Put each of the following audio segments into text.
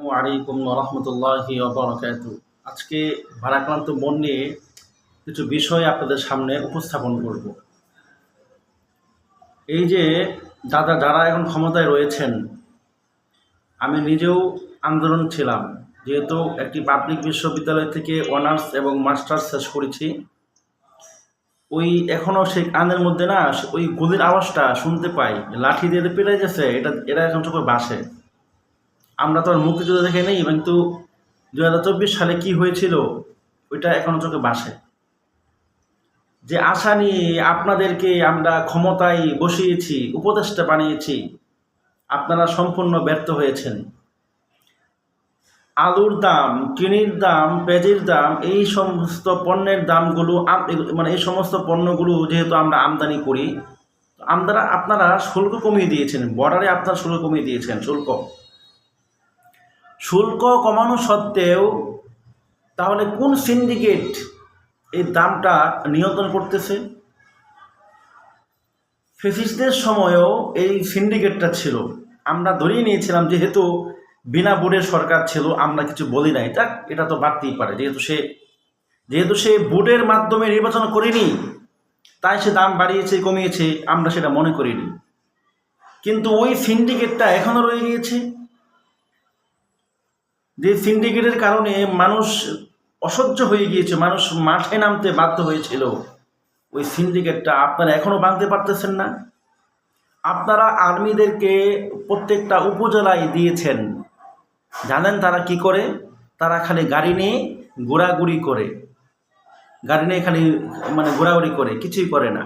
আসসালামু আলাইকুম ওয়া রাহমাতুল্লাহি ওয়া বারাকাতুহু। আজকে ভারাক্রান্ত মন নিয়ে কিছু বিষয় আপনাদের সামনে উপস্থাপন করব। এই যে যারা এখন ক্ষমতায় রয়েছেন, আমি নিজেও আন্দোলন ছিলাম, যেহেতু একটি পাবলিক বিশ্ববিদ্যালয় থেকে অনার্স এবং মাস্টার্স শেষ করেছি। ওই এখনও সেই কানের মধ্যে না ওই গুলির আওয়াজটা শুনতে পাই, লাঠি দিয়ে পেরে গেছে, এরা এখন চোখে বাসে। আমরা তো আর মুক্তিযুদ্ধ দেখে নেই, কিন্তু 2024 সালে কি হয়েছিল ওইটা এখনো চোখে বাসে। যে আশা নিয়ে আপনাদেরকে আমরা ক্ষমতায় বসিয়েছি, উপদেষ্টা বানিয়েছি, আপনারা সম্পূর্ণ ব্যর্থ হয়েছেন। আলুর দাম, চিনির দাম, পেঁয়াজের দাম, এই সমস্ত পণ্যের দামগুলো এই সমস্ত পণ্যগুলো যেহেতু আমরা আমদানি করি, আপনারা শুল্ক কমিয়ে দিয়েছেন, বর্ডারে আপনারা শুল্ক কমিয়ে দিয়েছেন। শুল্ক কমানো সত্ত্বেও তাহলে কোন সিন্ডিকেট এই দামটা নিয়ন্ত্রণ করতেছে? ফ্যাসিস্টদের সময়ও এই সিন্ডিকেটটা ছিল। আমরা ধরেই নিয়েছিলাম যেহেতু বিনা ভোটের সরকার ছিল, আমরা কিছু বলি নাই, এটা তো বাড়তেই পারে, যেহেতু সে ভোটের মাধ্যমে নির্বাচন করেনি, তাই সে দাম বাড়িয়েছে কমিয়েছে আমরা সেটা মনে করিনি। কিন্তু ওই সিন্ডিকেটটা এখনো রয়ে গিয়েছে, যে সিন্ডিকেটের কারণে মানুষ অসহ্য হয়ে গিয়েছে, মানুষ মাঠে নামতে বাধ্য হয়েছিল। ওই সিন্ডিকেটটা আপনারা এখনো ভাঙতে পারতেছেন না। আপনারা আর্মিদেরকে প্রত্যেকটা উপজেলায় দিয়েছেন, জানেন তারা কি করে? তারা খালি গাড়ি নিয়ে ঘোরাঘুরি করে, ঘোরাঘুরি করে, কিছুই করে না।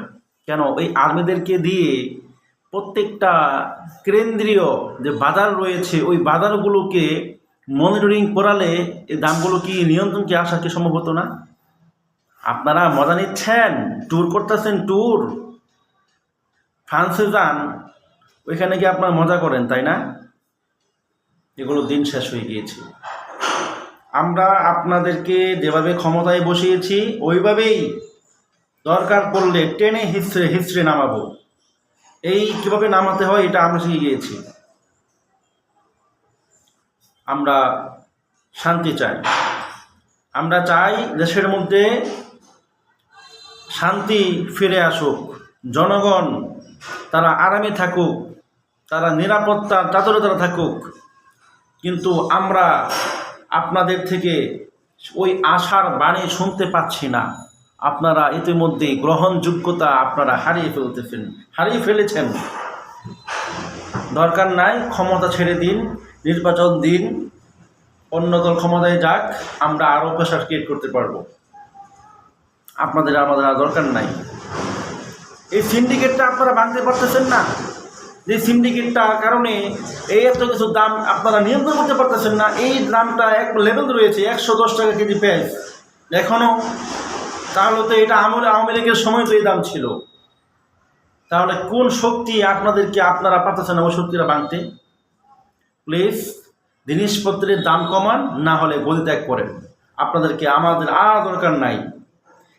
কেন? ওই আর্মিদেরকে দিয়ে প্রত্যেকটা কেন্দ্রীয় যে বাজার রয়েছে ওই বাজারগুলোকে মনিটরিং করালে এই দামগুলো কি নিয়ন্ত্রণ কি আসা কি সম্ভব হতো না? আপনারা মজা নিচ্ছেন, ট্যুর করতেছেন, ট্যুর ফ্রান্সে যান, ওইখানে গিয়ে আপনারা মজা করেন, তাই না? এগুলো দিন শেষ হয়ে গিয়েছে। আমরা আপনাদেরকে যেভাবে ক্ষমতায় বসিয়েছি ওইভাবেই দরকার পড়লে টেনে হিস্ট্রে নামাবো। এই কিভাবে নামাতে হয় এটা আমরা শিখে গিয়েছি। আমরা শান্তি চাই, আমরা চাই দেশের মধ্যে শান্তি ফিরে আসুক, জনগণ তারা আরামে থাকুক, তারা নিরাপত্তার চাদরে তারা থাকুক। কিন্তু আমরা আপনাদের থেকে ওই আশার বাণী শুনতে পাচ্ছি না। আপনারা ইতিমধ্যেই গ্রহণযোগ্যতা আপনারা হারিয়ে ফেলেছেন। দরকার নাই, ক্ষমতা ছেড়ে দিন, নির্বাচন দিন, অন্য দল ক্ষমতায় যাক, আমরা আরও প্রেশার ক্রিয়েট করতে পারবো। আমাদের আর দরকার নাই। এই সিন্ডিকেটটা আপনারা ভাঙতে পারতেছেন না, যে সিন্ডিকেটটার কারণে এই এত কিছু দাম আপনারা নিয়ন্ত্রণ করতে পারতেছেন না। এই দামটা এক লেভেল রয়েছে 110 টাকা কেজি পেঁয়াজ এখনও। তাহলে তো এটা আওয়ামী লীগের সময় তো এই দাম ছিল। তাহলে কোন শক্তি আপনারা পারতেছেন না ওই শক্তিটা ভাঙতে? প্লিজ জিনিসপত্রের দাম কমান, না হলে গদিত্যাগ করেন। আমাদের আর দরকার নাই।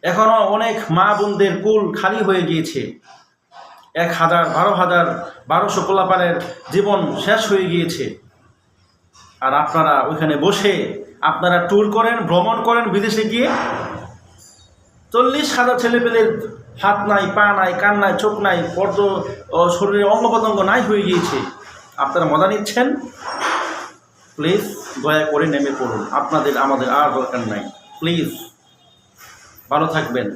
এখনও অনেক মা বোনদের কুল খালি হয়ে গিয়েছে। 1200 পোলাপানের জীবন শেষ হয়ে গিয়েছে। আর আপনারা ওইখানে বসে আপনারা ট্যুর করেন, ভ্রমণ করেন, বিদেশে গিয়ে 40,000 ছেলেপেলের হাত নাই, পা নাই, কান নাই, চোখ নাই, শরীরের অঙ্গ প্রত্যঙ্গ নাই হয়ে গিয়েছে। আপনারা মজা নিচ্ছেন। প্লিজ দয়া করে নেমে পড়ুন, আমাদের আর দরকার নাই। প্লিজ ভালো থাকবেন।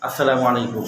আসসালামু আলাইকুম।